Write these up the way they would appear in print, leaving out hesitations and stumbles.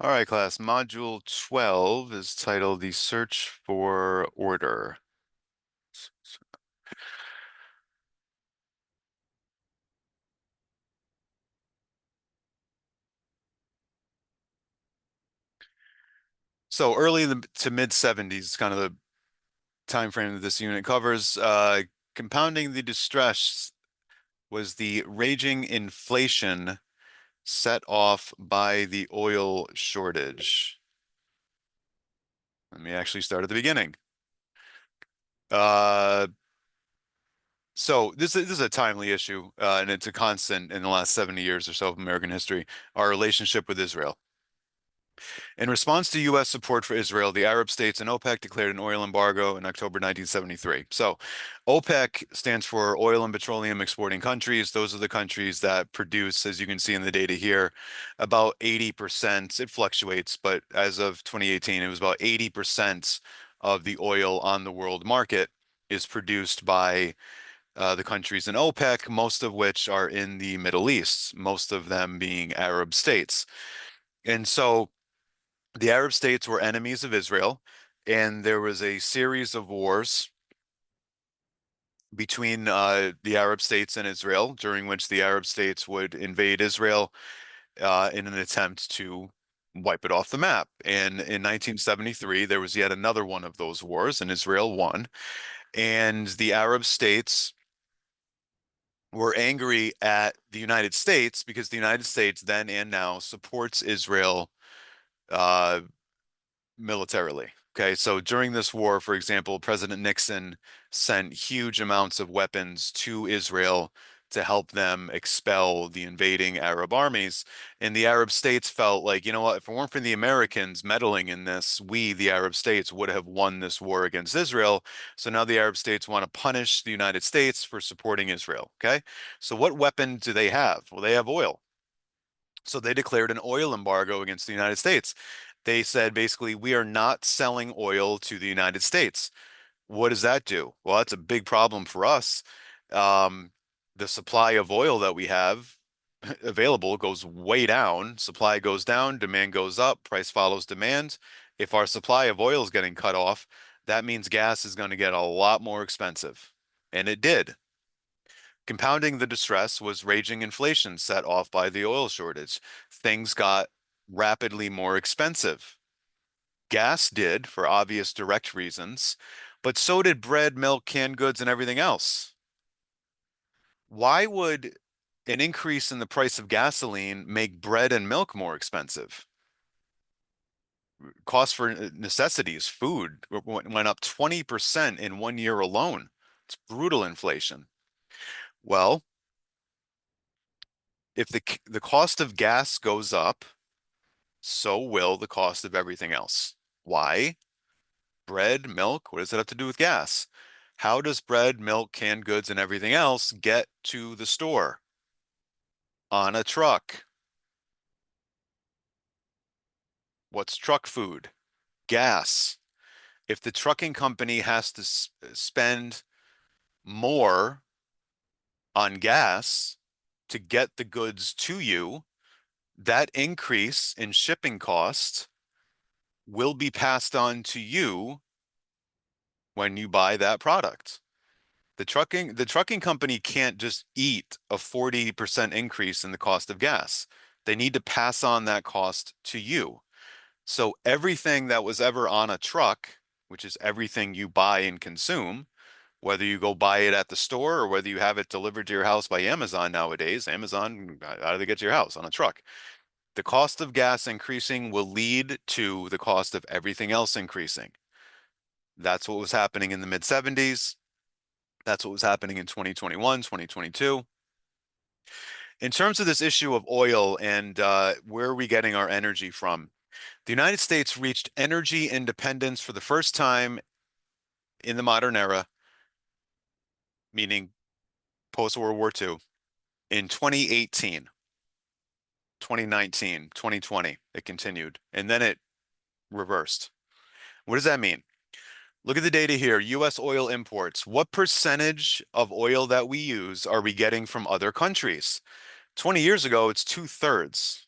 All right, class. Module 12 is titled The Search for Order. So early to mid 70s is kind of the time frame that this unit covers. Compounding the distress was the raging inflation set off by the oil shortage. Let me actually start at the beginning. Uh, so this is a timely issue, and it's a constant in the last 70 years or so of American history, our relationship with Israel. In response to U.S. support for Israel, the Arab states and OPEC declared an oil embargo in October 1973. So, OPEC stands for oil and petroleum exporting countries. Those are the countries that produce, as you can see in the data here, about 80%. It fluctuates, but as of 2018, it was about 80% of the oil on the world market is produced by the countries in OPEC, most of which are in the Middle East, most of them being Arab states. And so, the Arab states were enemies of Israel, and there was a series of wars between the Arab states and Israel, during which the Arab states would invade Israel in an attempt to wipe it off the map. And in 1973, there was yet another one of those wars, and Israel won. And the Arab states were angry at the United States because the United States then and now supports Israel uh, militarily. Okay, so during this war, for example, President Nixon sent huge amounts of weapons to Israel to help them expel the invading Arab armies. And the Arab states felt like, you know what, if it weren't for the Americans meddling in this, we, the Arab states, would have won this war against Israel. So now the Arab states want to punish the United States for supporting Israel. Okay, so what weapon do they have? Well, they have oil. So they declared an oil embargo against the United States. They said basically, we are not selling oil to the United States. What does that do? Well, that's a big problem for us. Um, the supply of oil that we have available goes way down. Supply goes down, demand goes up, price follows demand. If our supply of oil is getting cut off, that means gas is going to get a lot more expensive. And it did. Compounding the distress was raging inflation set off by the oil shortage. Things got rapidly more expensive. Gas did for obvious direct reasons, but so did bread, milk, canned goods, and everything else. Why would an increase in the price of gasoline make bread and milk more expensive? Cost for necessities, food went up 20% in 1 year alone. It's brutal inflation. Well, if the cost of gas goes up, so will the cost of everything else. Why? Bread, milk, what does it have to do with gas? How does bread, milk, canned goods, and everything else get to the store? On a truck. What's truck food? Gas. If the trucking company has to spend more on gas to get the goods to you, that increase in shipping cost will be passed on to you when you buy that product. The trucking company can't just eat a 40% increase in the cost of gas. They need to pass on that cost to you. So everything that was ever on a truck, which is everything you buy and consume, whether you go buy it at the store or whether you have it delivered to your house by Amazon nowadays, Amazon, how do they get to your house? On a truck. The cost of gas increasing will lead to the cost of everything else increasing. That's what was happening in the mid 70s. That's what was happening in 2021, 2022. In terms of this issue of oil and where are we getting our energy from, the United States reached energy independence for the first time in the modern era, meaning post-World War II, in 2018, 2019, 2020. It continued, and then it reversed. What does that mean? Look at the data here. U.S. oil imports. What percentage of oil that we use are we getting from other countries? 20 years ago, it's 2/3.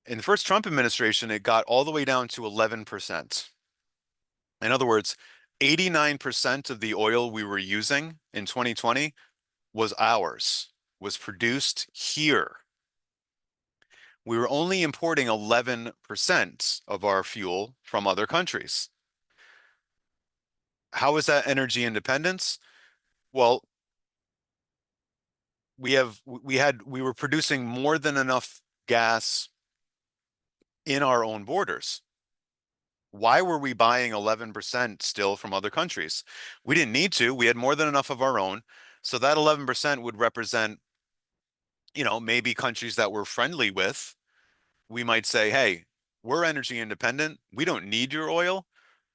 In the first Trump administration, it got all the way down to 11%. In other words, 89% of the oil we were using in 2020 was ours, was produced here. We were only importing 11% of our fuel from other countries. How is that energy independence? Well, we were producing more than enough gas in our own borders. Why were we buying 11% still from other countries? We didn't need to. We had more than enough of our own. So that 11% would represent, maybe countries that we're friendly with. We might say, hey, we're energy independent. We don't need your oil.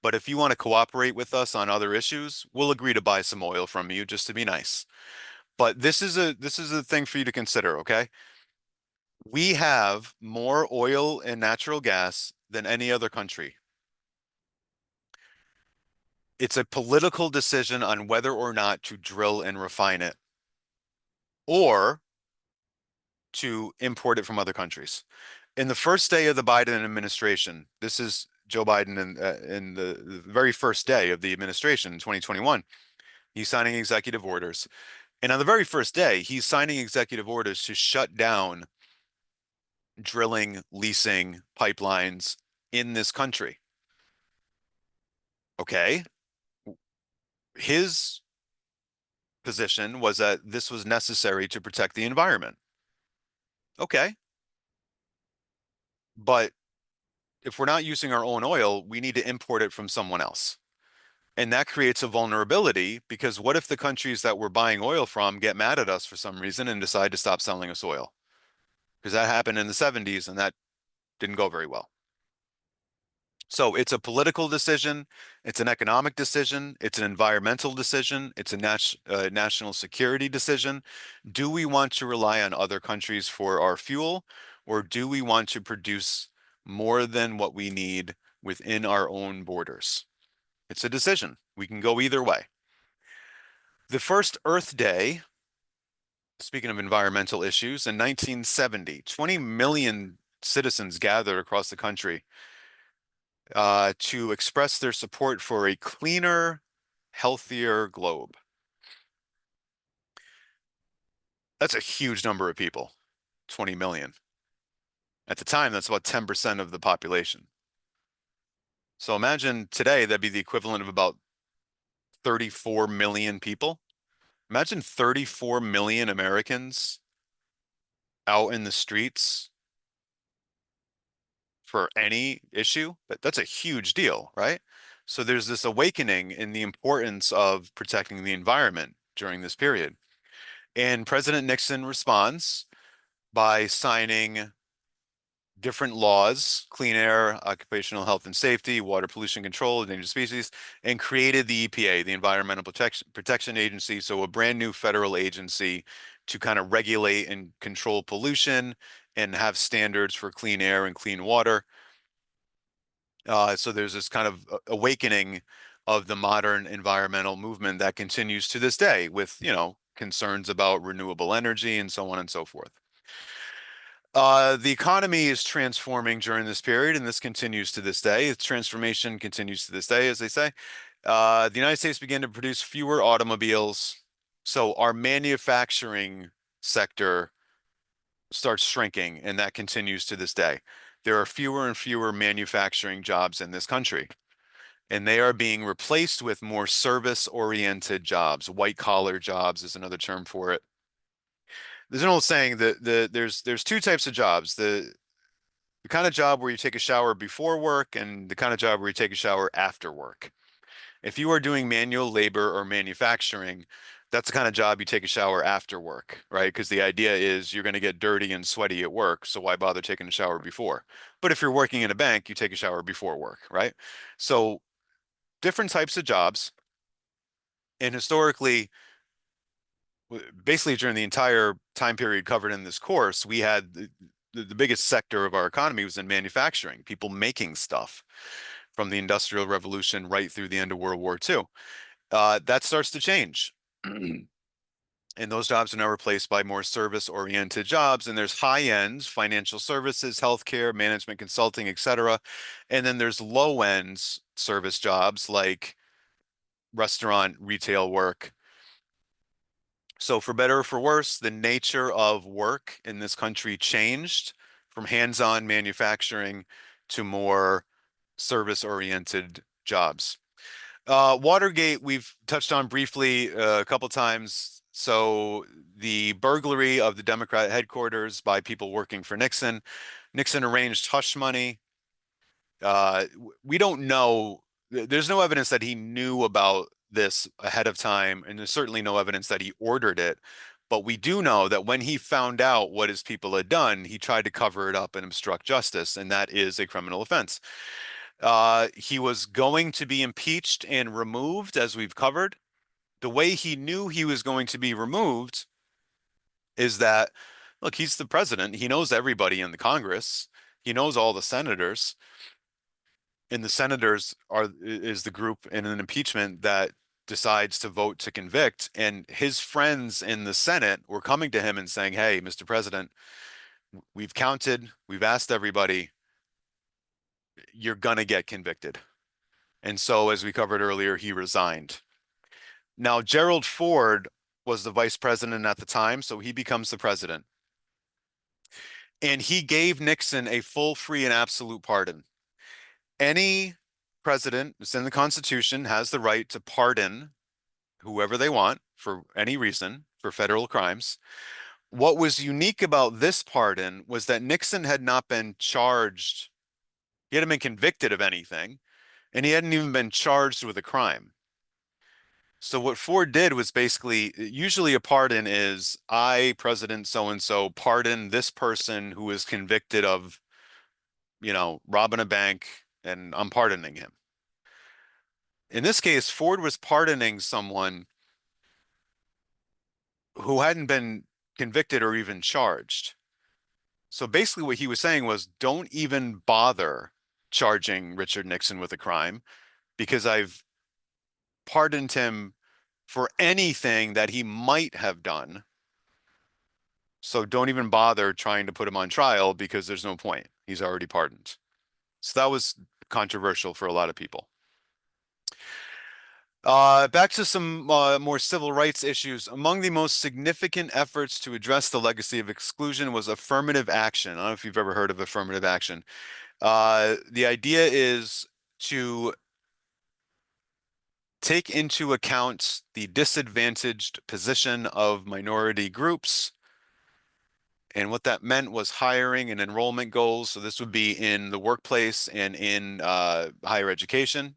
But if you want to cooperate with us on other issues, we'll agree to buy some oil from you just to be nice. But this is a thing for you to consider, okay? We have more oil and natural gas than any other country. It's a political decision on whether or not to drill and refine it or to import it from other countries. In the first day of the Biden administration, this is Joe Biden in the very first day of the administration in 2021, he's signing executive orders. And on the very first day, he's signing executive orders to shut down drilling, leasing pipelines in this country. Okay. His position was that this was necessary to protect the environment. Okay. But if we're not using our own oil, we need to import it from someone else. And that creates a vulnerability because what if the countries that we're buying oil from get mad at us for some reason and decide to stop selling us oil? Because that happened in the 70s and that didn't go very well. So it's a political decision, it's an economic decision, it's an environmental decision, it's a national security decision. Do we want to rely on other countries for our fuel, or do we want to produce more than what we need within our own borders? It's a decision. We can go either way. The first Earth Day, speaking of environmental issues, in 1970, 20 million citizens gathered across the country to express their support for a cleaner, healthier globe. That's a huge number of people, 20 million. At the time, that's about 10% of the population. So imagine today, that'd be the equivalent of about 34 million people. Imagine 34 million Americans out in the streets for any issue. That's a huge deal, right? So there's this awakening in the importance of protecting the environment during this period. And President Nixon responds by signing different laws, clean air, occupational health and safety, water pollution control, endangered species, and created the EPA, the Environmental Protection Agency. So a brand new federal agency to kind of regulate and control pollution and have standards for clean air and clean water. So there's this kind of awakening of the modern environmental movement that continues to this day with, concerns about renewable energy and so on and so forth. The economy is transforming during this period, and this continues to this day. Its transformation continues to this day, as they say. The United States began to produce fewer automobiles, so our manufacturing sector starts shrinking, and that continues to this day. There are fewer and fewer manufacturing jobs in this country, and they are being replaced with more service-oriented jobs. White-collar jobs is another term for it. There's an old saying that there's two types of jobs. The kind of job where you take a shower before work and the kind of job where you take a shower after work. If you are doing manual labor or manufacturing, that's the kind of job you take a shower after work, right? Because the idea is you're going to get dirty and sweaty at work, so why bother taking a shower before? But if you're working in a bank, you take a shower before work, right? So different types of jobs. And historically, basically during the entire time period covered in this course, we had the biggest sector of our economy was in manufacturing, people making stuff from the Industrial Revolution right through the end of World War II. That starts to change. And those jobs are now replaced by more service-oriented jobs. And there's high-end financial services, healthcare, management consulting, et cetera. And then there's low-end service jobs like restaurant, retail work. So for better or for worse, the nature of work in this country changed from hands-on manufacturing to more service-oriented jobs. Watergate, we've touched on briefly a couple times. So the burglary of the Democrat headquarters by people working for Nixon. Nixon arranged hush money. We don't know. There's no evidence that he knew about this ahead of time, and there's certainly no evidence that he ordered it. But we do know that when he found out what his people had done, he tried to cover it up and obstruct justice, and that is a criminal offense. He was going to be impeached and removed, as we've covered. The way he knew he was going to be removed is that, look, he's the president. He knows everybody in the Congress. He knows all the senators, and the senators is the group in an impeachment that decides to vote to convict. And his friends in the Senate were coming to him and saying, "Hey, Mr. President, we've counted, we've asked everybody, you're gonna get convicted." And so, as we covered earlier, he resigned. Now, Gerald Ford was the vice president at the time, so he becomes the president. And he gave Nixon a full, free, and absolute pardon. Any president, it's in the Constitution, has the right to pardon whoever they want for any reason for federal crimes. What was unique about this pardon was that Nixon had not been charged, he hadn't been convicted of anything, and he hadn't even been charged with a crime. So what Ford did was basically, usually a pardon is, I, President so-and-so, pardon this person who is convicted of, robbing a bank, and I'm pardoning him. In this case, Ford was pardoning someone who hadn't been convicted or even charged. So basically what he was saying was, don't even bother charging Richard Nixon with a crime because I've pardoned him for anything that he might have done. So don't even bother trying to put him on trial because there's no point. He's already pardoned. So that was controversial for a lot of people. Back to some more civil rights issues. Among the most significant efforts to address the legacy of exclusion was affirmative action. I don't know if you've ever heard of affirmative action. The idea is to take into account the disadvantaged position of minority groups. And what that meant was hiring and enrollment goals. So this would be in the workplace and in higher education,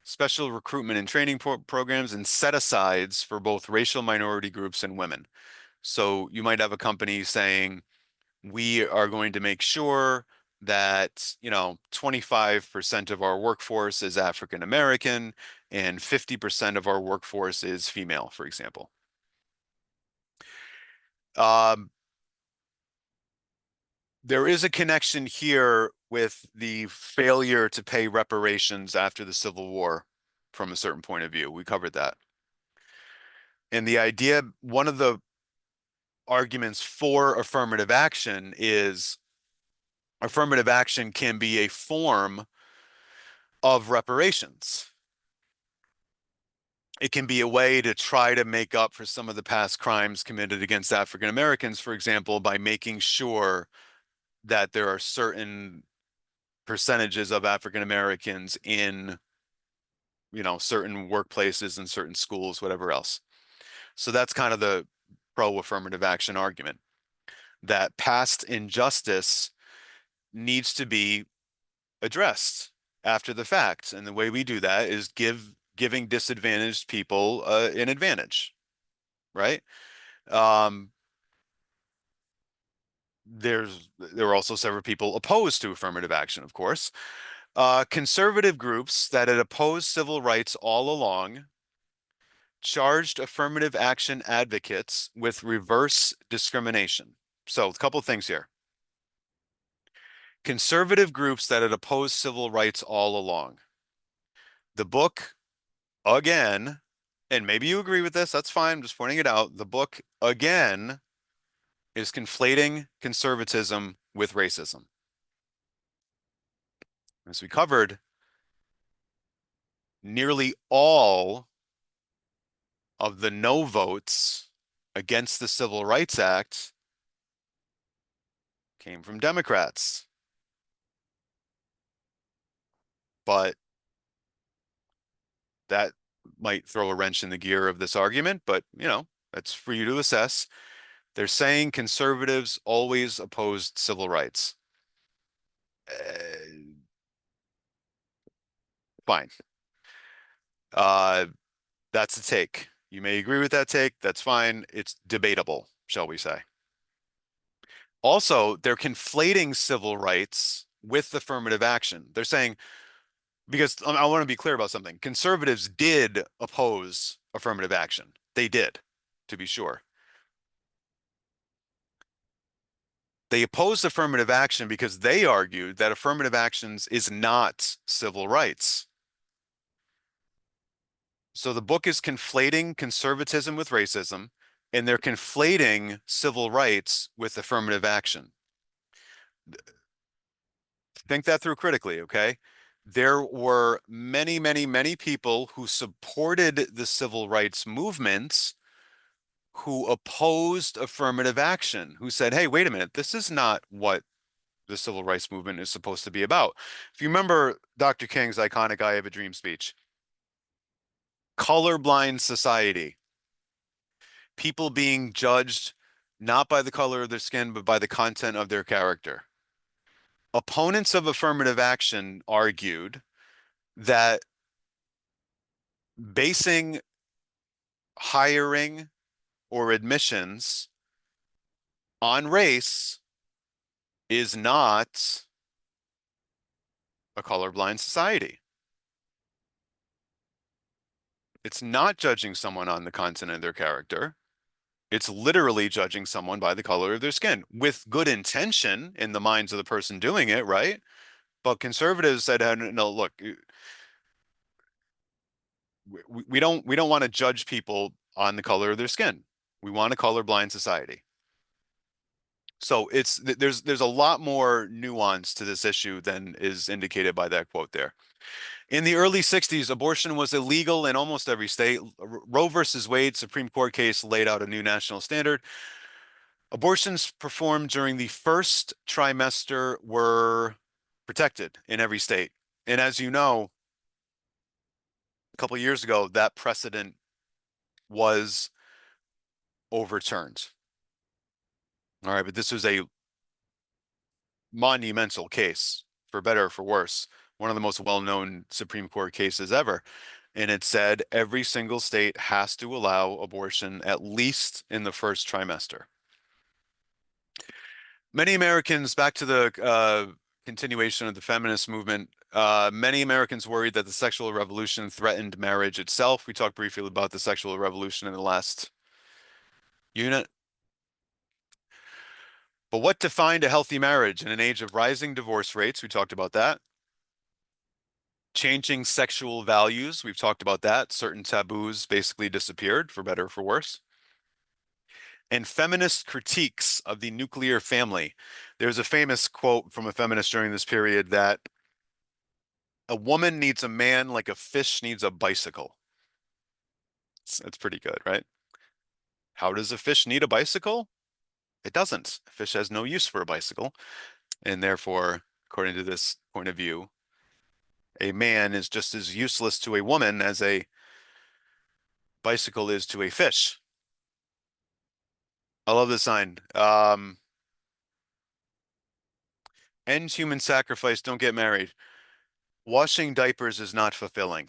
special recruitment and training programs, and set-asides for both racial minority groups and women. So you might have a company saying, we are going to make sure that 25% of our workforce is African American and 50% of our workforce is female, for example. There is a connection here with the failure to pay reparations after the Civil War from a certain point of view. We covered that. And the idea, one of the arguments for affirmative action is affirmative action can be a form of reparations. It can be a way to try to make up for some of the past crimes committed against African Americans, for example, by making sure that there are certain percentages of African Americans in, certain workplaces and certain schools, whatever else. So that's kind of the pro-affirmative action argument, that past injustice needs to be addressed after the fact. And the way we do that is giving disadvantaged people an advantage, right? There were also several people opposed to affirmative action, of course. Conservative groups that had opposed civil rights all along charged affirmative action advocates with reverse discrimination. So a couple things here. Conservative groups that had opposed civil rights all along. The book, again, and maybe you agree with this, that's fine. I'm just pointing it out. The book, again, is conflating conservatism with racism. As we covered, nearly all of the no votes against the Civil Rights Act came from Democrats. But that might throw a wrench in the gear of this argument, but that's for you to assess. They're saying conservatives always opposed civil rights. Fine. Uh, that's a take. You may agree with that take. That's fine. It's debatable, shall we say. Also, they're conflating civil rights with affirmative action. They're saying, because I want to be clear about something, conservatives did oppose affirmative action. They did, to be sure. They opposed affirmative action because they argued that affirmative actions is not civil rights. So the book is conflating conservatism with racism, and they're conflating civil rights with affirmative action. Think that through critically, okay? There were many, many, many people who supported the civil rights movements who opposed affirmative action, who said, hey, wait a minute, this is not what the civil rights movement is supposed to be about. If you remember Dr. King's iconic I Have a Dream speech, colorblind society, people being judged not by the color of their skin, but by the content of their character. Opponents of affirmative action argued that basing hiring or admissions on race is not a colorblind society. It's not judging someone on the content of their character. It's literally judging someone by the color of their skin with good intention in the minds of the person doing it, right? But conservatives said, no, look, we don't want to judge people on the color of their skin. We want a colorblind society. So there's a lot more nuance to this issue than is indicated by that quote there. In the early 60s, abortion was illegal in almost every state. Roe versus Wade Supreme Court case laid out a new national standard. Abortions performed during the first trimester were protected in every state. And as you know, a couple of years ago, that precedent was overturned. All right, but this was a monumental case, for better or for worse, one of the most well-known Supreme Court cases ever. And it said every single state has to allow abortion at least in the first trimester. Many Americans, back to the continuation of the feminist movement, many Americans worried that the sexual revolution threatened marriage itself. We talked briefly about the sexual revolution in the last unit. But what defined a healthy marriage in an age of rising divorce rates? We talked about that. Changing sexual values, we've talked about that. Certain taboos basically disappeared, for better or for worse. And feminist critiques of the nuclear family. There's a famous quote from a feminist during this period that a woman needs a man like a fish needs a bicycle. That's pretty good, right? How does a fish need a bicycle? It doesn't. A fish has no use for a bicycle. And therefore, according to this point of view, a man is just as useless to a woman as a bicycle is to a fish. I love this sign. End human sacrifice, don't get married. Washing diapers is not fulfilling.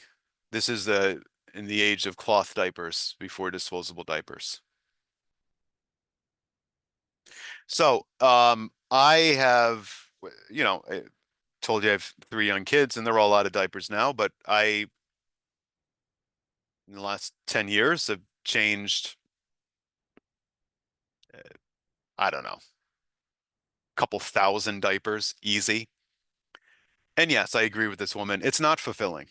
This is in the age of cloth diapers before disposable diapers. So, I have, I told you I have three young kids and they're all out of diapers now, but in the last 10 years, have changed, I don't know, a couple thousand diapers, easy. And yes, I agree with this woman. It's not fulfilling.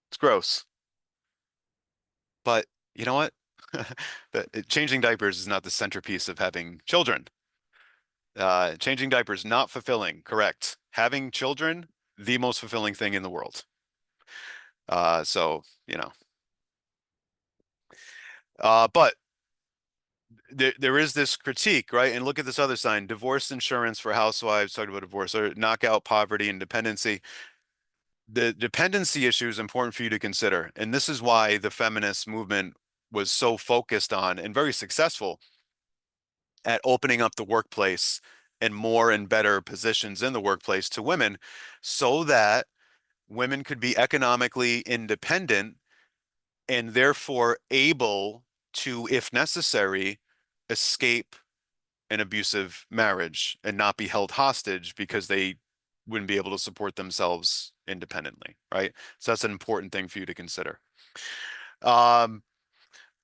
It's gross. But you know what? Changing diapers is not the centerpiece of having children. Changing diapers, not fulfilling, correct. Having children, the most fulfilling thing in the world. So, but there is this critique, right? And look at this other sign, divorce insurance for housewives, talking about divorce, or knock out poverty and dependency. The dependency issue is important for you to consider. And this is why the feminist movement was so focused on and very successful at opening up the workplace and more and better positions in the workplace to women so that women could be economically independent and therefore able to, if necessary, escape an abusive marriage and not be held hostage because they wouldn't be able to support themselves independently, right? So that's an important thing for you to consider.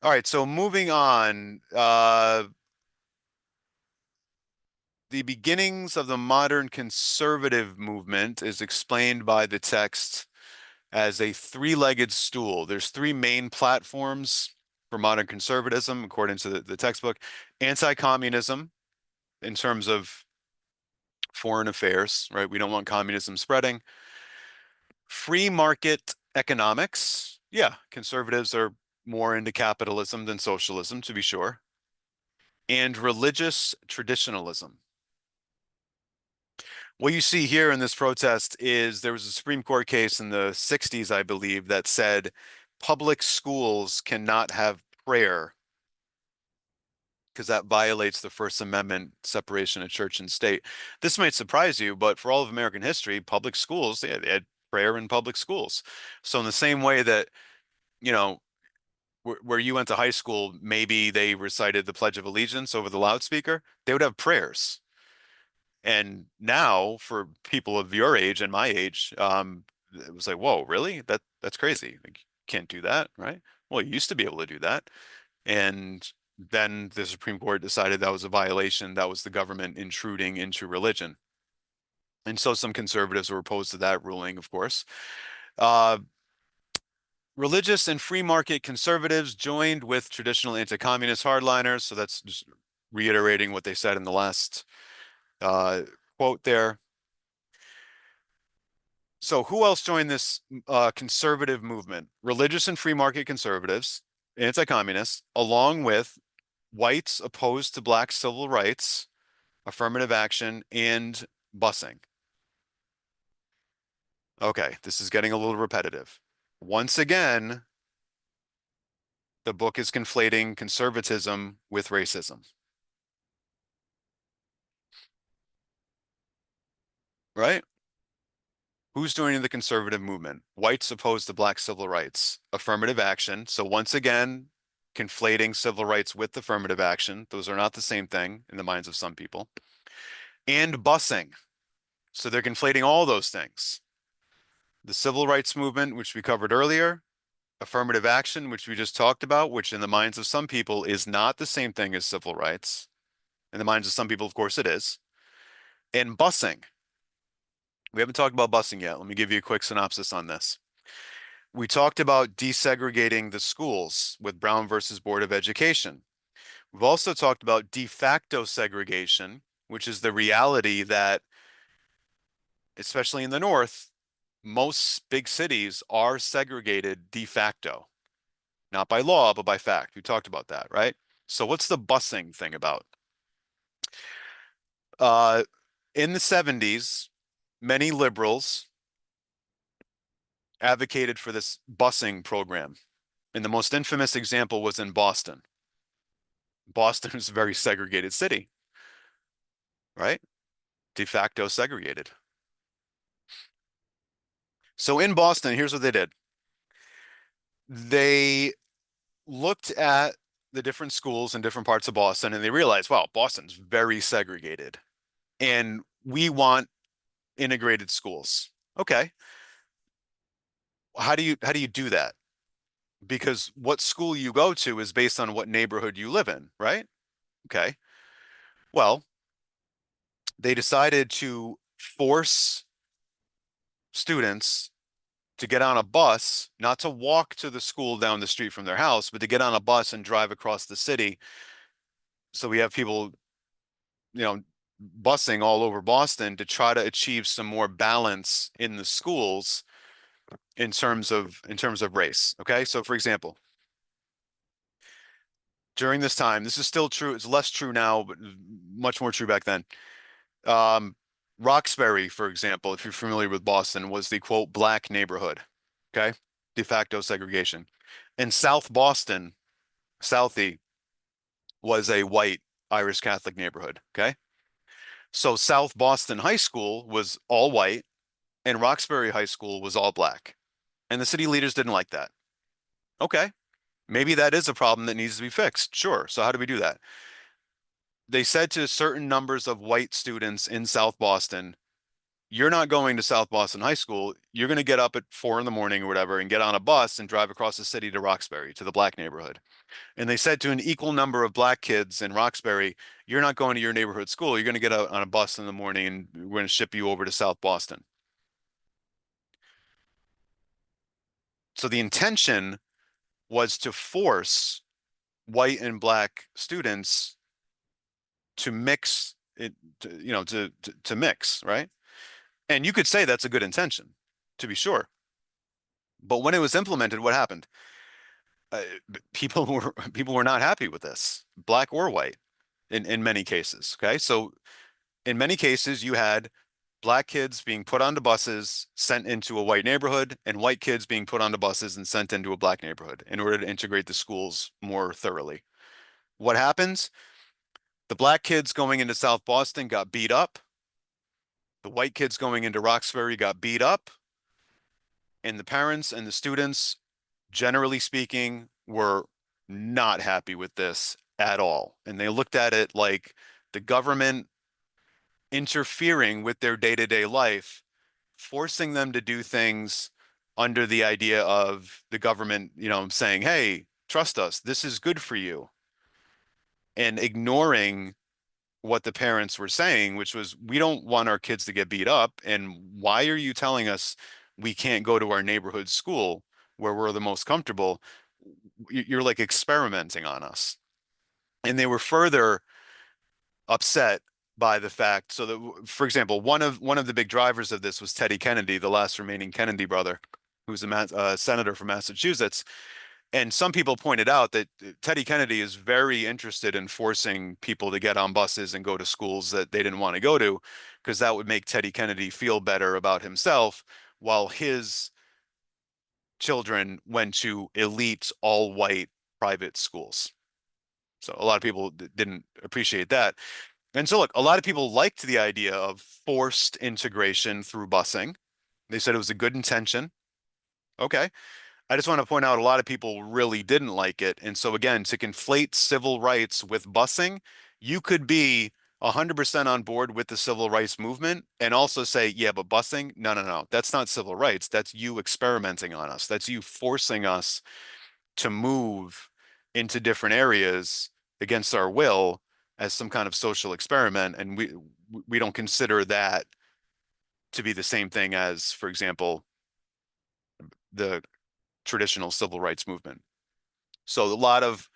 All right, so moving on, the beginnings of the modern conservative movement is explained by the text as a three-legged stool. There's three main platforms for modern conservatism, according to the textbook. Anti-communism, in terms of foreign affairs, right? We don't want communism spreading. Free market economics. Yeah, conservatives are more into capitalism than socialism, to be sure. And religious traditionalism. What you see here in this protest is there was a Supreme Court case in the 60s, I believe, that said public schools cannot have prayer because that violates the First Amendment separation of church and state. This might surprise you, but for all of American history, public schools, they had prayer in public schools. So in the same way that, you know, where you went to high school, maybe they recited the Pledge of Allegiance over the loudspeaker, they would have prayers. And now for people of your age and my age, it was like, whoa, really? That's crazy. Like, you can't do that, right? Well, you used to be able to do that. And then the Supreme Court decided that was a violation. That was the government intruding into religion. And so some conservatives were opposed to that ruling, of course. Uh, Religious and free market conservatives joined with traditional anti-communist hardliners. So that's just reiterating what they said in the last uh, quote there. So who else joined this conservative movement? Religious and free market conservatives, anti-communists, along with whites opposed to black civil rights, affirmative action, and busing. Okay, this is getting a little repetitive. Once again, the book is conflating conservatism with racism, right? Who's joining the conservative movement? Whites opposed to black civil rights, affirmative action. So once again, conflating civil rights with affirmative action. Those are not the same thing in the minds of some people. And busing. So they're conflating all those things. The civil rights movement, which we covered earlier, affirmative action, which we just talked about, which in the minds of some people is not the same thing as civil rights. In the minds of some people, of course, it is. And busing. We haven't talked about busing yet. Let me give you a quick synopsis on this. We talked about desegregating the schools with Brown versus Board of Education. We've also talked about de facto segregation, which is the reality that, especially in the North, most big cities are segregated de facto, not by law, but by fact. We talked about that, right? So what's the busing thing about? Uh, in the 70s, many liberals advocated for this busing program. And the most infamous example was in Boston. Boston is a very segregated city, right? De facto segregated. So in Boston, here's what they did. They looked at the different schools in different parts of Boston and they realized, wow, Boston's very segregated and we want integrated schools. Okay. How do you do that? Because what school you go to is based on what neighborhood you live in, right? Okay. Well, they decided to force students to get on a bus, not to walk to the school down the street from their house, but to get on a bus and drive across the city. So we have people, you know, busing all over Boston to try to achieve some more balance in the schools in terms of race. Okay. So for example, during this time, this is still true, it's less true now, but much more true back then. Um, Roxbury, for example, if you're familiar with Boston, was the quote black neighborhood. Okay. De facto segregation. And South Boston, Southie, was a white Irish Catholic neighborhood. Okay. So South Boston High School was all white and Roxbury High School was all black. And the city leaders didn't like that. Okay. Maybe that is a problem that needs to be fixed. Sure. So how do we do that? They said to certain numbers of white students in South Boston, you're not going to South Boston High School. You're going to get up at 4 in the morning or whatever and get on a bus and drive across the city to Roxbury, to the black neighborhood. And they said to an equal number of black kids in Roxbury, you're not going to your neighborhood school. You're going to get out on a bus in the morning and we're going to ship you over to South Boston. So the intention was to force white and black students to mix it, to mix, right? And you could say that's a good intention, to be sure. But when it was implemented, what happened? Uh, people were not happy with this, black or white, in many cases. Okay, so in many cases, you had black kids being put onto buses, sent into a white neighborhood, and white kids being put onto buses and sent into a black neighborhood in order to integrate the schools more thoroughly. What happens? The black kids going into South Boston got beat up. The white kids going into Roxbury got beat up. And the parents and the students, generally speaking, were not happy with this at all. And they looked at it like the government interfering with their day-to-day life, forcing them to do things under the idea of the government, saying, hey, trust us, this is good for you, and ignoring what the parents were saying, which was, we don't want our kids to get beat up. And why are you telling us we can't go to our neighborhood school where we're the most comfortable? You're like experimenting on us. And they were further upset by the fact. So that, for example, one of the big drivers of this was Teddy Kennedy, the last remaining Kennedy brother, who's a senator from Massachusetts. And some people pointed out that Teddy Kennedy is very interested in forcing people to get on buses and go to schools that they didn't want to go to, because that would make Teddy Kennedy feel better about himself, while his children went to elite all white private schools. So a lot of people didn't appreciate that. And so look, a lot of people liked the idea of forced integration through busing. They said it was a good intention. Okay. I just want to point out a lot of people really didn't like it. And so again, to conflate civil rights with busing, you could be 100% on board with the civil rights movement and also say, yeah, but busing, no, no, no, that's not civil rights. That's you experimenting on us. That's you forcing us to move into different areas against our will as some kind of social experiment. And we don't consider that to be the same thing as, for example, the traditional civil rights movement. So a lot of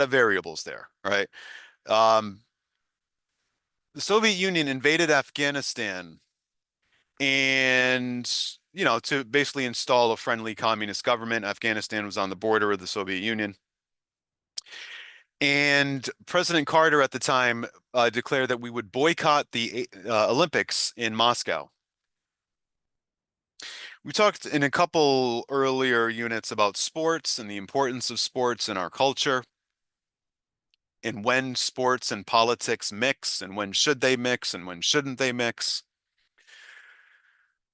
variables there, right? Um, the Soviet Union invaded Afghanistan and to basically install a friendly communist government. Afghanistan was on the border of the Soviet Union. And President Carter at the time declared that we would boycott the Olympics in Moscow. We talked in a couple earlier units about sports and the importance of sports in our culture, and when sports and politics mix, and when should they mix, and when shouldn't they mix.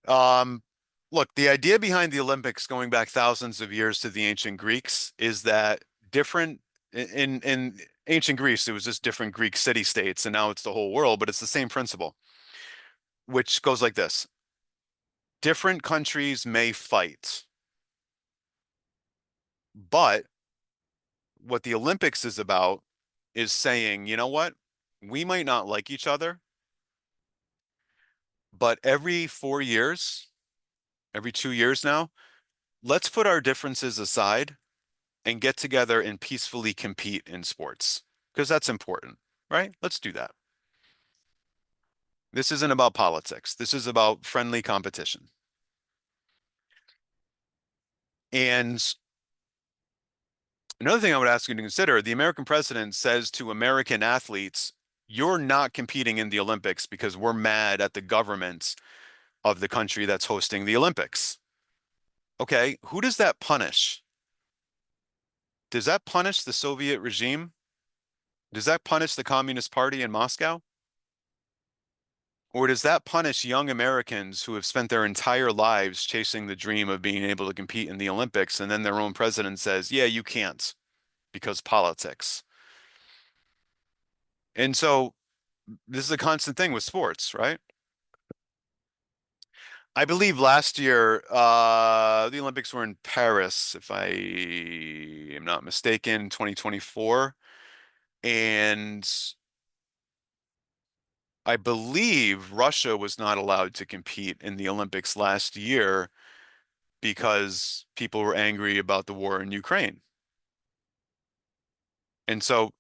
Um, Look, the idea behind the Olympics going back thousands of years to the ancient Greeks is that different in ancient Greece, it was just different Greek city-states, and now it's the whole world, but it's the same principle, which goes like this. Different countries may fight, but what the Olympics is about is saying, you know what? We might not like each other, but every 4 years, every 2 years now. Let's put our differences aside and get together and peacefully compete in sports because that's important, right? Let's do that. This isn't about politics. This is about friendly competition. And another thing I would ask you to consider, the American president says to American athletes, you're not competing in the Olympics because we're mad at the government of the country that's hosting the Olympics. Okay, who does that punish? Does that punish the Soviet regime? Does that punish the Communist Party in Moscow? Or does that punish young Americans who have spent their entire lives chasing the dream of being able to compete in the Olympics, and then their own president says, yeah, you can't because politics. And so this is a constant thing with sports, right? I believe last year, the Olympics were in Paris, if I am not mistaken, 2024. And I believe Russia was not allowed to compete in the Olympics last year because people were angry about the war in Ukraine. And so,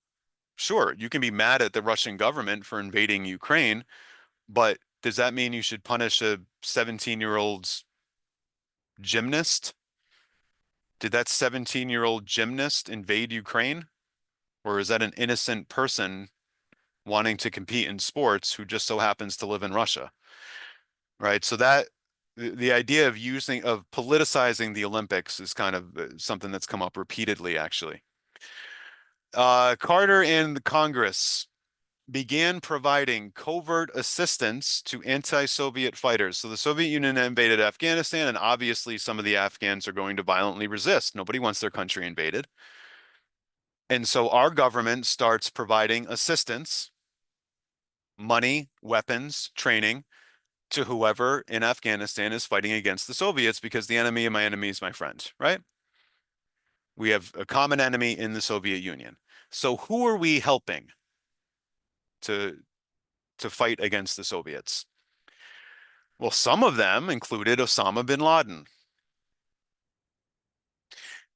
sure, you can be mad at the Russian government for invading Ukraine, but does that mean you should punish a 17-year-old gymnast? Did that 17-year-old gymnast invade Ukraine? Or is that an innocent person wanting to compete in sports who just so happens to live in Russia? Right? So that the idea of politicizing the Olympics is kind of something that's come up repeatedly, actually. Carter and the Congress began providing covert assistance to anti-Soviet fighters. So the Soviet Union invaded Afghanistan, and obviously some of the Afghans are going to violently resist. Nobody wants their country invaded. And so our government starts providing assistance, money, weapons, training to whoever in Afghanistan is fighting against the Soviets because the enemy of my enemy is my friend, right? We have a common enemy in the Soviet Union. So who are we helping to fight against the Soviets? Well, some of them included Osama bin Laden.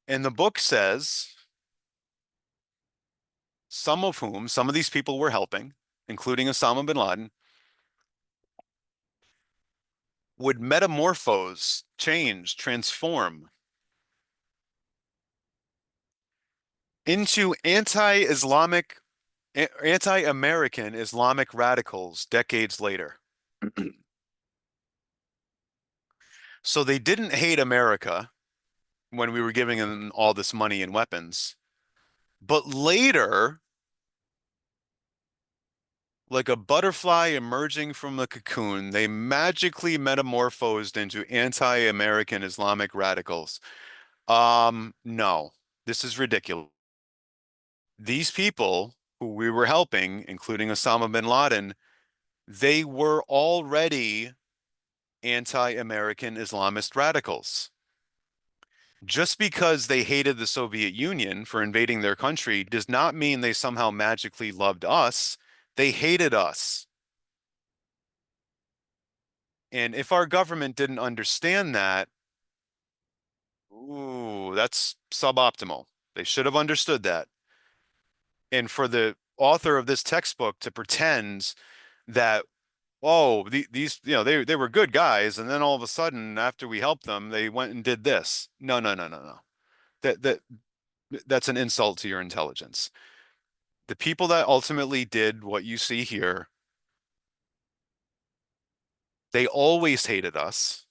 And the book says some of these people were helping, including Osama bin Laden, would metamorphose, change, transform into anti-American Islamic radicals decades later. So they didn't hate America when we were giving them all this money and weapons. But later, like a butterfly emerging from the cocoon, they magically metamorphosed into anti-American Islamic radicals. No, this is ridiculous. These people who we were helping, including Osama bin Laden, they were already anti-American Islamist radicals. Just because they hated the Soviet Union for invading their country does not mean they somehow magically loved us. They hated us. And if our government didn't understand that, ooh, that's suboptimal. They should have understood that. And for the author of this textbook to pretend that, oh, these, they were good guys, and then all of a sudden, after we helped them, they went and did this. No, no, no, no, no. That's an insult to your intelligence. The people that ultimately did what you see here, they always hated us.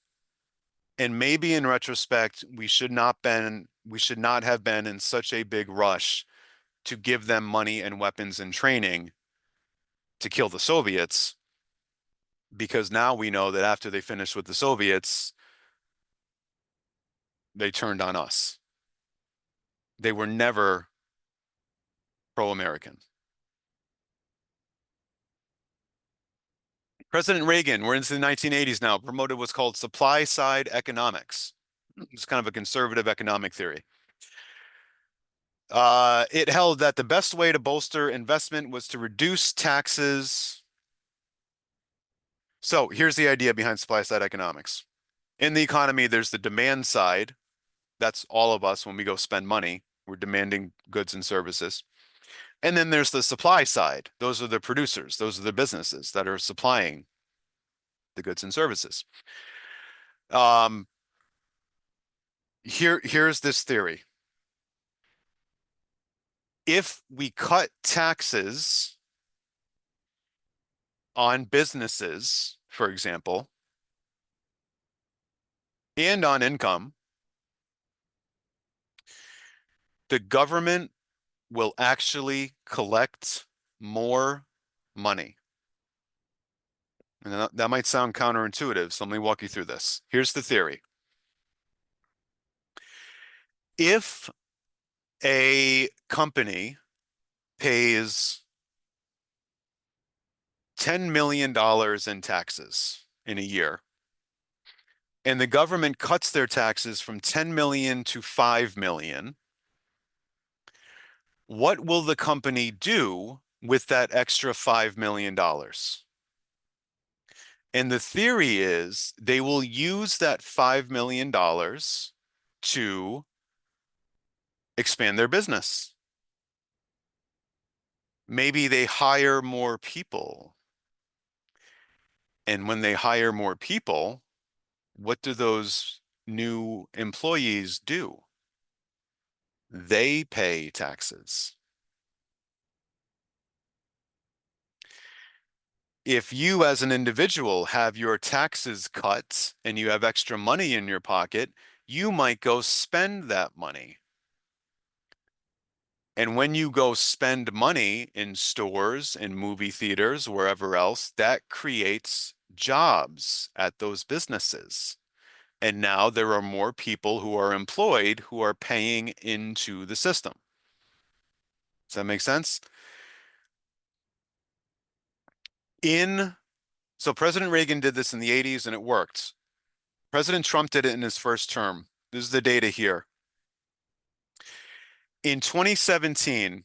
And maybe in retrospect, we should not have been in such a big rush to give them money and weapons and training to kill the Soviets, because now we know that after they finished with the Soviets, they turned on us. They were never pro-American. President Reagan, we're into the 1980s now, promoted what's called supply side economics. It's kind of a conservative economic theory. It held that the best way to bolster investment was to reduce taxes. So here's the idea behind supply side economics. In the economy, there's the demand side. That's all of us when we go spend money. We're demanding goods and services. And then there's the supply side. Those are the producers. Those are the businesses that are supplying the goods and services. Um, here's this theory. If we cut taxes on businesses, for example, and on income, the government will actually collect more money. And that might sound counterintuitive, so let me walk you through this. Here's the theory. If a company pays $10 million in taxes in a year, and the government cuts their taxes from 10 million to 5 million, what will the company do with that extra $5 million? And the theory is they will use that $5 million to expand their business. Maybe they hire more people. And when they hire more people, what do those new employees do? They pay taxes. If you as an individual have your taxes cut and you have extra money in your pocket, you might go spend that money. And when you go spend money in stores, in movie theaters, wherever else, that creates jobs at those businesses. And now there are more people who are employed who are paying into the system. Does that make sense? So President Reagan did this in the 80s and it worked. President Trump did it in his first term. This is the data here. In 2017,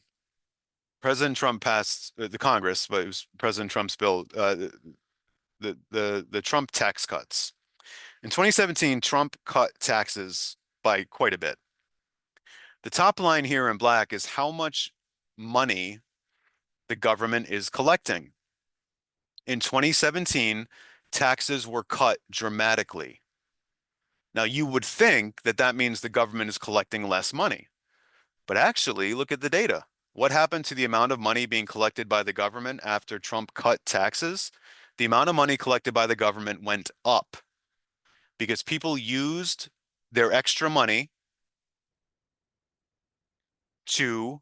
President Trump passed the Congress, but it was President Trump's bill, the Trump tax cuts. In 2017, Trump cut taxes by quite a bit. The top line here in black is how much money the government is collecting. In 2017, taxes were cut dramatically. Now, you would think that that means the government is collecting less money, but actually, look at the data. What happened to the amount of money being collected by the government after Trump cut taxes? The amount of money collected by the government went up because people used their extra money to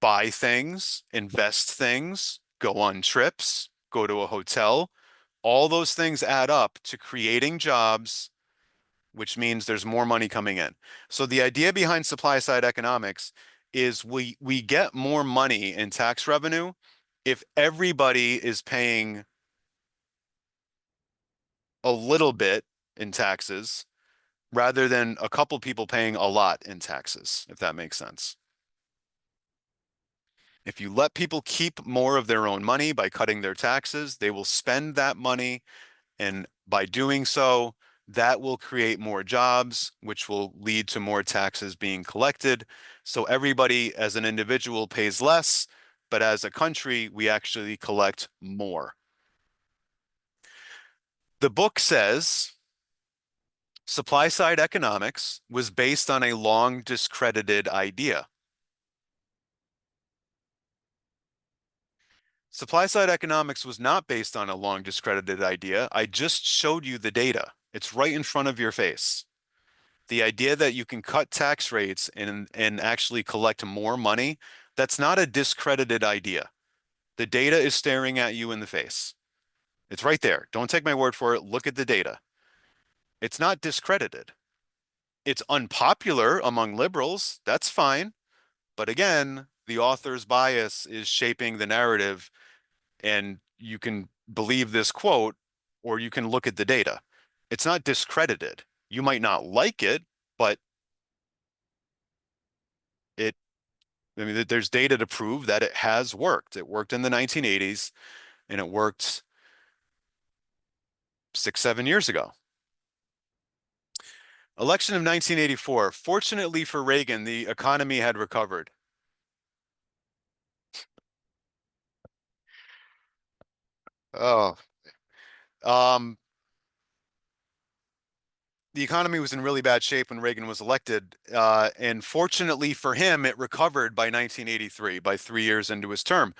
buy things, invest things, go on trips, go to a hotel. All those things add up to creating jobs, which means there's more money coming in. So the idea behind supply side economics is we get more money in tax revenue if everybody is paying a little bit in taxes rather than a couple people paying a lot in taxes, if that makes sense. If you let people keep more of their own money by cutting their taxes, they will spend that money. And by doing so, that will create more jobs, which will lead to more taxes being collected. So everybody as an individual pays less, but as a country, we actually collect more. The book says supply side economics was based on a long discredited idea. Supply side economics was not based on a long discredited idea. I just showed you the data. It's right in front of your face. The idea that you can cut tax rates and actually collect more money, that's not a discredited idea. The data is staring at you in the face. It's right there. Don't take my word for it. Look at the data. It's not discredited. It's unpopular among liberals. That's fine. But again, the author's bias is shaping the narrative, and you can believe this quote or you can look at the data. It's not discredited. You might not like it, but it I mean, there's data to prove that it has worked. It worked in the 1980s and it worked 6, 7 years ago. Election of 1984. Fortunately for Reagan, the economy had recovered. Oh, um, the economy was in really bad shape when Reagan was elected, and fortunately for him, it recovered by 1983, by 3 years into his term.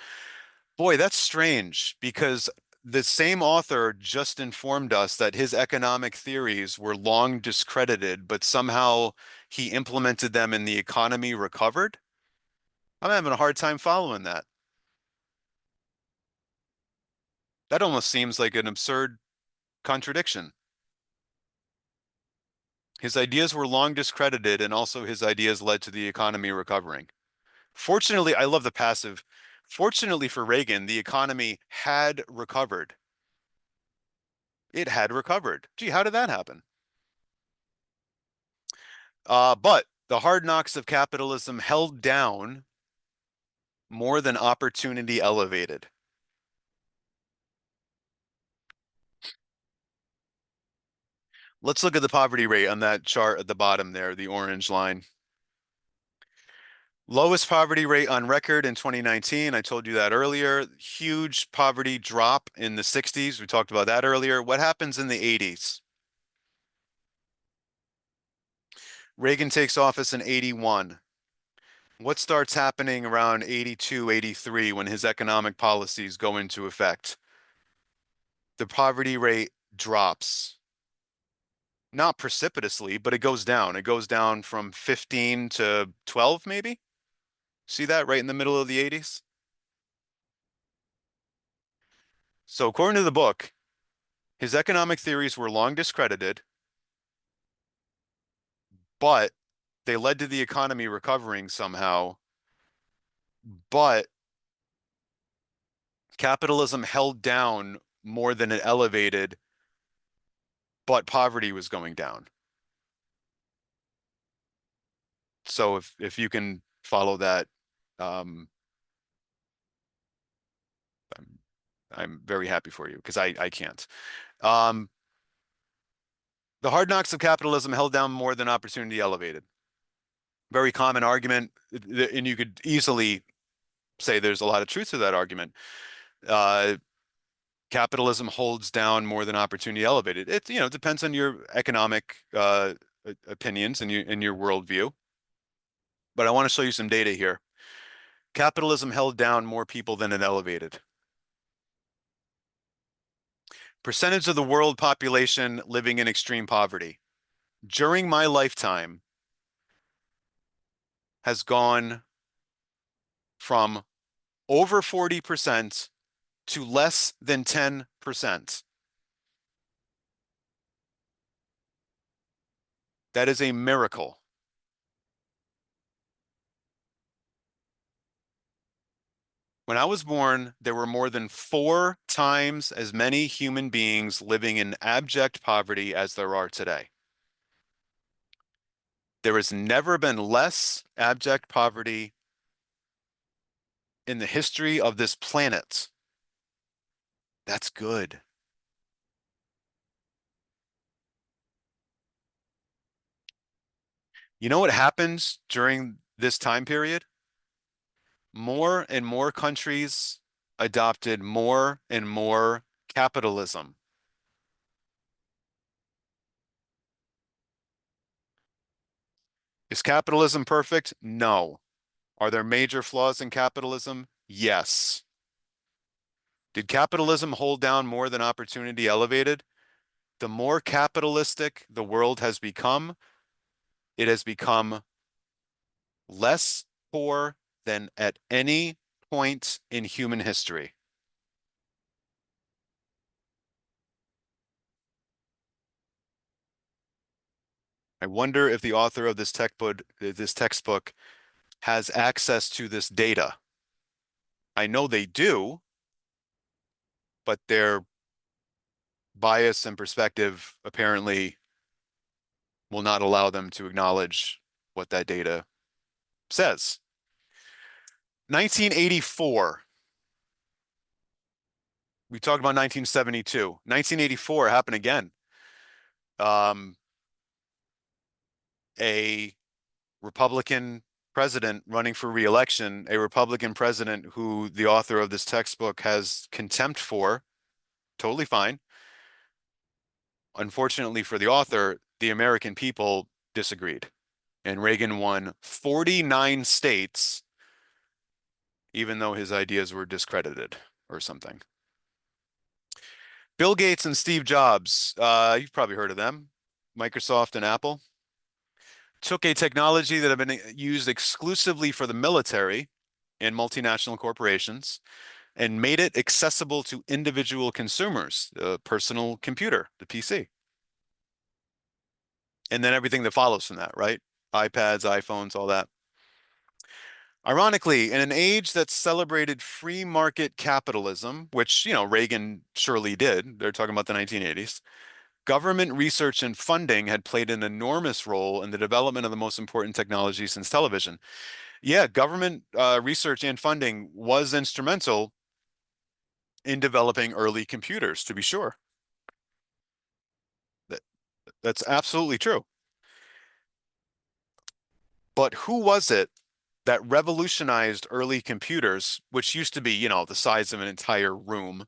Boy, that's strange because the same author just informed us that his economic theories were long discredited, but somehow he implemented them and the economy recovered. I'm having a hard time following that. That almost seems like an absurd contradiction. His ideas were long discredited, and also his ideas led to the economy recovering. Fortunately, I love the passive. Fortunately for Reagan, the economy had recovered. It had recovered. Gee, how did that happen? But the hard knocks of capitalism held down more than opportunity elevated. Let's look at the poverty rate on that chart at the bottom there, the orange line. Lowest poverty rate on record in 2019. I told you that earlier. Huge poverty drop in the 60s. We talked about that earlier. What happens in the 80s? Reagan takes office in 81. What starts happening around 82, 83 when his economic policies go into effect? The poverty rate drops. Not precipitously, but it goes down. It goes down from 15 to 12, maybe? See that right in the middle of the 80s? So, according to the book, his economic theories were long discredited, but they led to the economy recovering somehow. But capitalism held down more than it elevated, but poverty was going down. So if you can follow that, um, I'm, I'm very happy for you because I can't. Um, the hard knocks of capitalism held down more than opportunity elevated. Very common argument, and you could easily say there's a lot of truth to that argument. Uh, Capitalism holds down more than opportunity elevated. It depends on your economic opinions and your worldview. But I want to show you some data here. Capitalism held down more people than it elevated. Percentage of the world population living in extreme poverty during my lifetime has gone from over 40% to less than 10%. That is a miracle. When I was born, there were more than 4 times as many human beings living in abject poverty as there are today. There has never been less abject poverty in the history of this planet. That's good. You know what happens during this time period? More and more countries adopted more and more capitalism. Is capitalism perfect? No. Are there major flaws in capitalism? Yes. Did capitalism hold down more than opportunity elevated? The more capitalistic the world has become, it has become less poor than at any point in human history. I wonder if the author of this textbook has access to this data. I know they do, but their bias and perspective apparently will not allow them to acknowledge what that data says. 1984. We talked about 1972. 1984 happened again. Um, a Republican president running for re-election, a Republican president who the author of this textbook has contempt for, totally fine. Unfortunately for the author, the American people disagreed. And Reagan won 49 states, even though his ideas were discredited or something. Bill Gates and Steve Jobs, you've probably heard of them, Microsoft and Apple, took a technology that had been used exclusively for the military and multinational corporations and made it accessible to individual consumers, the personal computer, the PC. And then everything that follows from that, right? iPads, iPhones, all that. Ironically, in an age that celebrated free market capitalism, which, Reagan surely did, they're talking about the 1980s, government research and funding had played an enormous role in the development of the most important technology since television. Yeah, government research and funding was instrumental in developing early computers, to be sure. That, that's absolutely true. But who was it that revolutionized early computers, which used to be, the size of an entire room?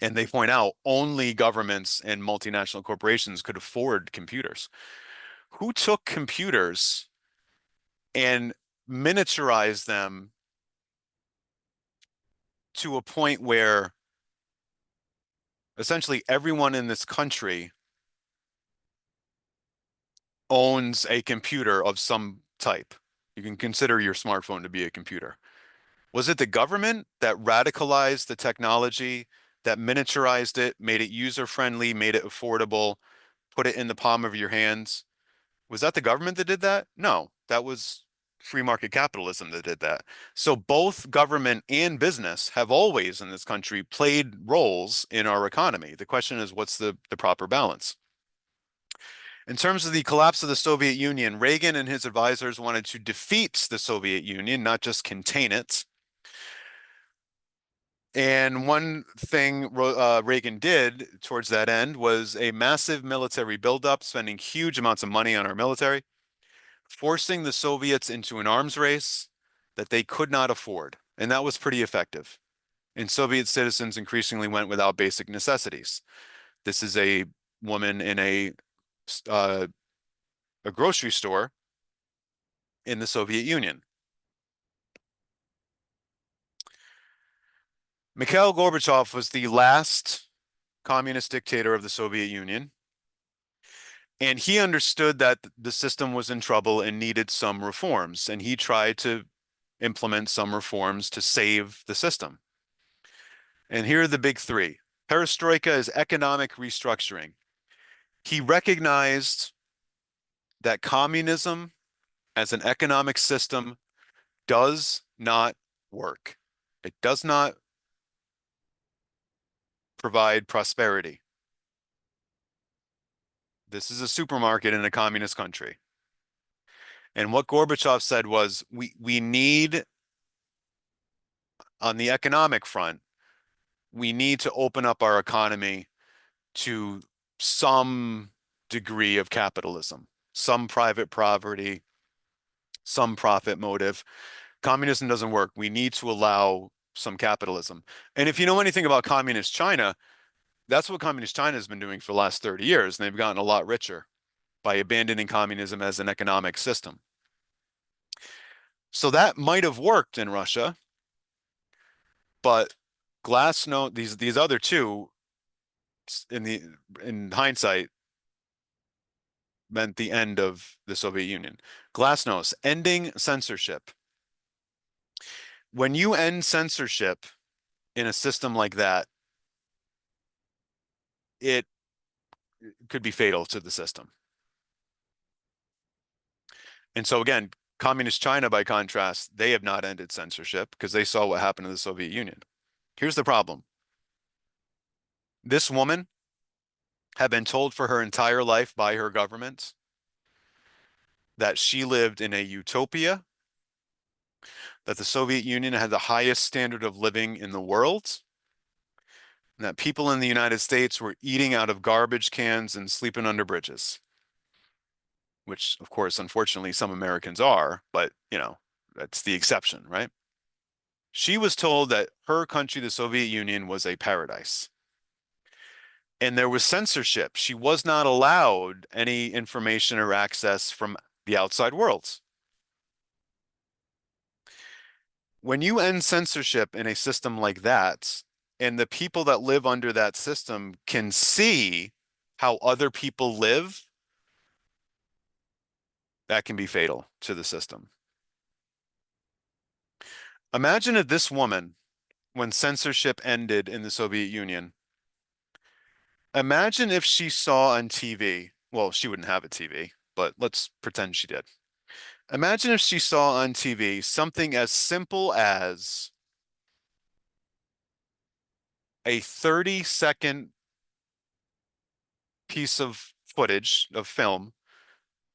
And they point out only governments and multinational corporations could afford computers. Who took computers and miniaturized them to a point where essentially everyone in this country owns a computer of some type? You can consider your smartphone to be a computer. Was it the government that radicalized the technology, that miniaturized it, made it user-friendly, made it affordable, put it in the palm of your hands? Was that the government that did that? No, that was free market capitalism that did that. So both government and business have always in this country played roles in our economy. The question is, what's the proper balance? In terms of the collapse of the Soviet Union, Reagan and his advisors wanted to defeat the Soviet Union, not just contain it. And one thing Reagan did towards that end was a massive military buildup, spending huge amounts of money on our military, forcing the Soviets into an arms race that they could not afford. And that was pretty effective. And Soviet citizens increasingly went without basic necessities. This is a woman in uh, a grocery store in the Soviet Union. Mikhail Gorbachev was the last communist dictator of the Soviet Union. And he understood that the system was in trouble and needed some reforms. And he tried to implement some reforms to save the system. And here are the big three. Perestroika is economic restructuring. He recognized that communism as an economic system does not work. It does not provide prosperity. This is a supermarket in a communist country. And what Gorbachev said was, we need, on the economic front, we need to open up our economy to some degree of capitalism, some private property, some profit motive. Communism doesn't work. We need to allow some capitalism. And if you know anything about communist China, that's what communist China has been doing for the last 30 years. And they've gotten a lot richer by abandoning communism as an economic system. So that might have worked in Russia, but Glasnost, these other two, in hindsight, meant the end of the Soviet Union. Glasnost, ending censorship. When you end censorship in a system like that, it could be fatal to the system. And so again, Communist China, by contrast, they have not ended censorship because they saw what happened to the Soviet Union. Here's the problem. This woman had been told for her entire life by her government that she lived in a utopia, that the Soviet Union had the highest standard of living in the world, and that people in the United States were eating out of garbage cans and sleeping under bridges. which of course, unfortunately, some Americans are, but that's the exception, right? She was told that her country, the Soviet Union, was a paradise. And there was censorship. She was not allowed any information or access from the outside world. When you end censorship in a system like that, and the people that live under that system can see how other people live, that can be fatal to the system. Imagine if this woman, when censorship ended in the Soviet Union, imagine if she saw on TV, well, she wouldn't have a TV, but let's pretend she did. Imagine if she saw on TV something as simple as a 30-second piece of footage of film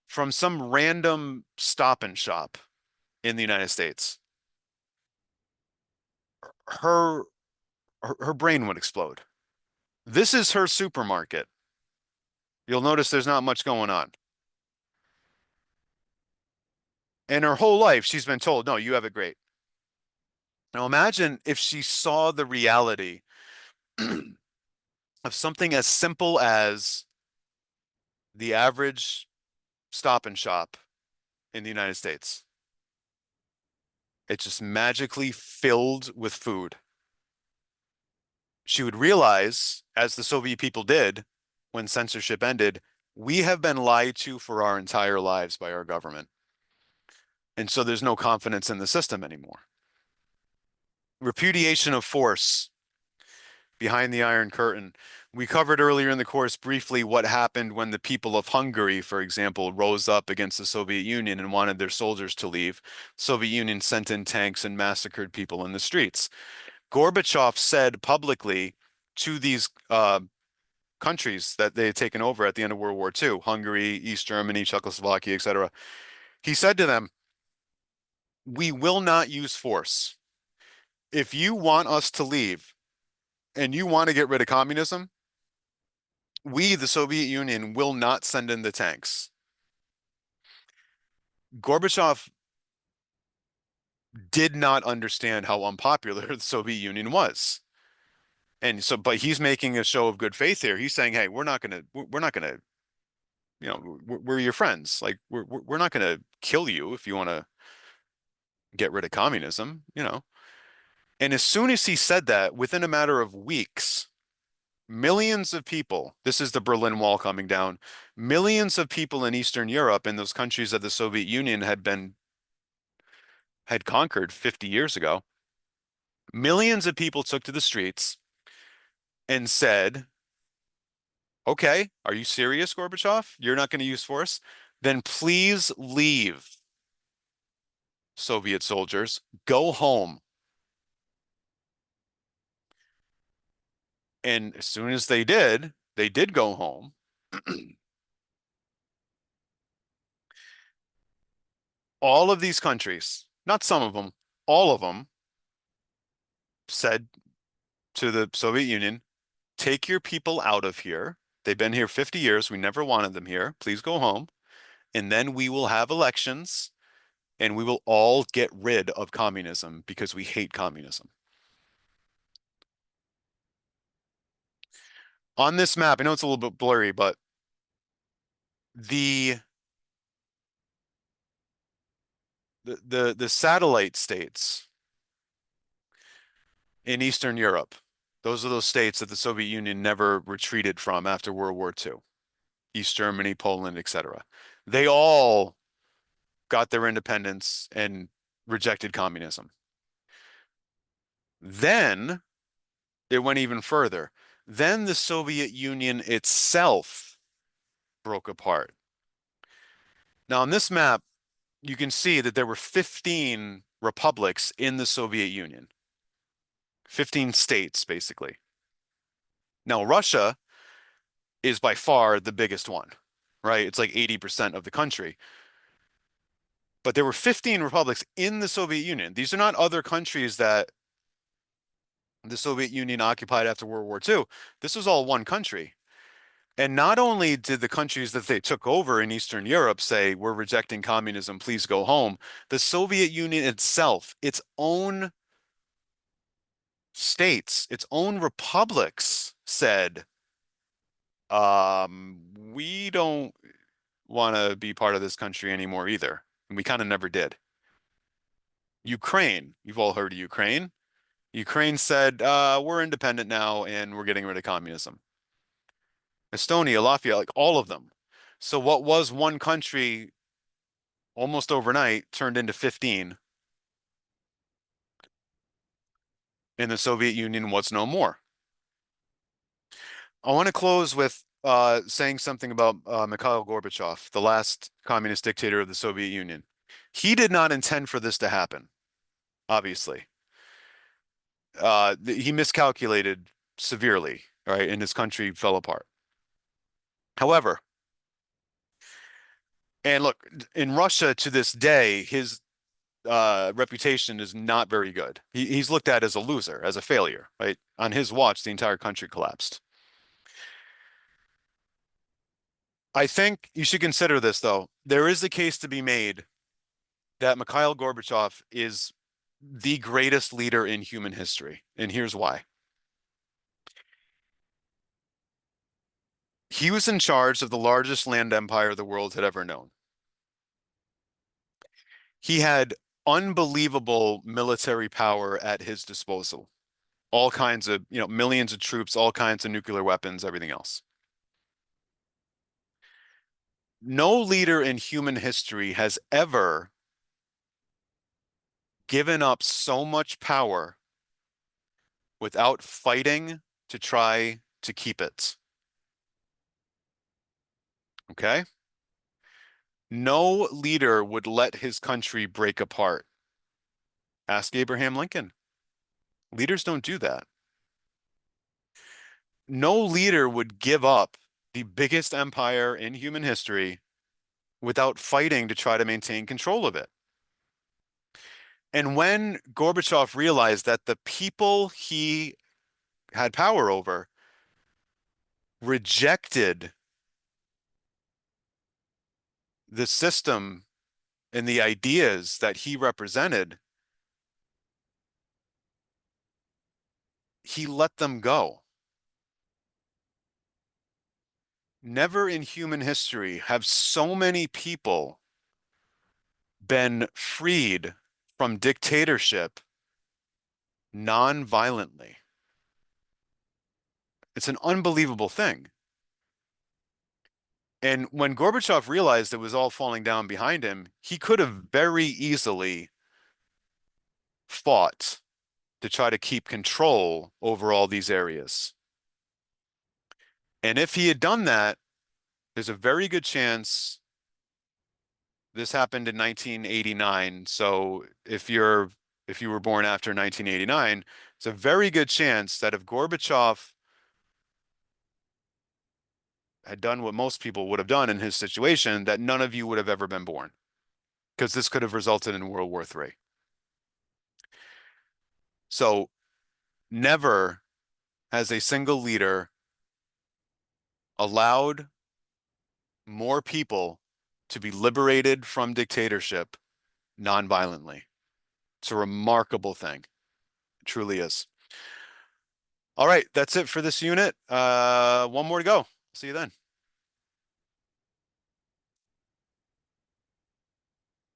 from some random Stop and Shop in the United States. Her, her brain would explode. This is her supermarket. You'll notice there's not much going on. And her whole life, she's been told, no, you have it great. Now imagine if she saw the reality of something as simple as the average Stop and Shop in the United States. It's just magically filled with food. She would realize, as the Soviet people did when censorship ended, we have been lied to for our entire lives by our government. And so there's no confidence in the system anymore. Repudiation of force behind the Iron Curtain. We covered earlier in the course briefly what happened when the people of Hungary, for example, rose up against the Soviet Union and wanted their soldiers to leave. Soviet Union sent in tanks and massacred people in the streets. Gorbachev said publicly to these countries that they had taken over at the end of World War II, Hungary, East Germany, Czechoslovakia, etc. He said to them, "We will not use force. If you want us to leave and you want to get rid of communism, we, the Soviet Union, will not send in the tanks." Gorbachev did not understand how unpopular the Soviet Union was. And so, but he's making a show of good faith here. He's saying, "Hey, we're not gonna, we're your friends. Like, we're not gonna kill you if you want to get rid of communism." And as soon as he said that, within a matter of weeks, millions of people, this is the Berlin Wall coming down, millions of people in Eastern Europe, in those countries that the Soviet Union had conquered 50 years ago, millions of people took to the streets and said, "Okay, are you serious, Gorbachev? You're not going to use force? Then please leave, Soviet soldiers. Go home." And as soon as they did go home. All of these countries, not some of them, all of them said to the Soviet Union, "Take your people out of here. They've been here 50 years. We never wanted them here. Please go home. And then we will have elections and we will all get rid of communism because we hate communism." On this map, I know it's a little bit blurry, but the the satellite states in Eastern Europe, those are those states that the Soviet Union never retreated from after World War II. East Germany, Poland, etc. They all got their independence and rejected communism. Then it went even further. Then the Soviet Union itself broke apart. Now, on this map, you can see that there were 15 republics in the Soviet Union, 15 states, basically. Now, Russia is by far the biggest one, right? It's like 80% of the country. But there were 15 republics in the Soviet Union. These are not other countries that the Soviet Union occupied after World War II. This was all one country. And not only did the countries that they took over in Eastern Europe say, we're rejecting communism, please go home, the Soviet Union itself, its own states, its own republics said, we don't want to be part of this country anymore either. And we kind of never did. Ukraine, you've all heard of Ukraine. Ukraine said, we're independent now and we're getting rid of communism. Estonia, Latvia, like all of them. So what was one country almost overnight turned into 15, and the Soviet Union was no more. I want to close with saying something about Mikhail Gorbachev, the last communist dictator of the Soviet Union. He did not intend for this to happen, obviously. He miscalculated severely, right? And his country fell apart. However, and look, in Russia to this day, his reputation is not very good. He's looked at as a loser, as a failure, right? On his watch, the entire country collapsed. I think you should consider this, though. There is a case to be made that Mikhail Gorbachev is the greatest leader in human history, and here's why. He was in charge of the largest land empire the world had ever known. He had unbelievable military power at his disposal. All kinds of, millions of troops, all kinds of nuclear weapons, everything else. No leader in human history has ever given up so much power without fighting to try to keep it. Okay? No leader would let his country break apart. Ask Abraham Lincoln. Leaders don't do that. No leader would give up the biggest empire in human history without fighting to try to maintain control of it. And when Gorbachev realized that the people he had power over rejected the system and the ideas that he represented, he let them go. Never in human history have so many people been freed from dictatorship non-violently. It's an unbelievable thing. And when Gorbachev realized it was all falling down behind him, he could have very easily fought to try to keep control over all these areas. And if he had done that, there's a very good chance this happened in 1989. So if you were born after 1989, it's a very good chance that if Gorbachev had done what most people would have done in his situation, that none of you would have ever been born, because this could have resulted in World War III. So never has a single leader allowed more people to be liberated from dictatorship non-violently. It's a remarkable thing. It truly is. All right, that's it for this unit. One more to go. See you then.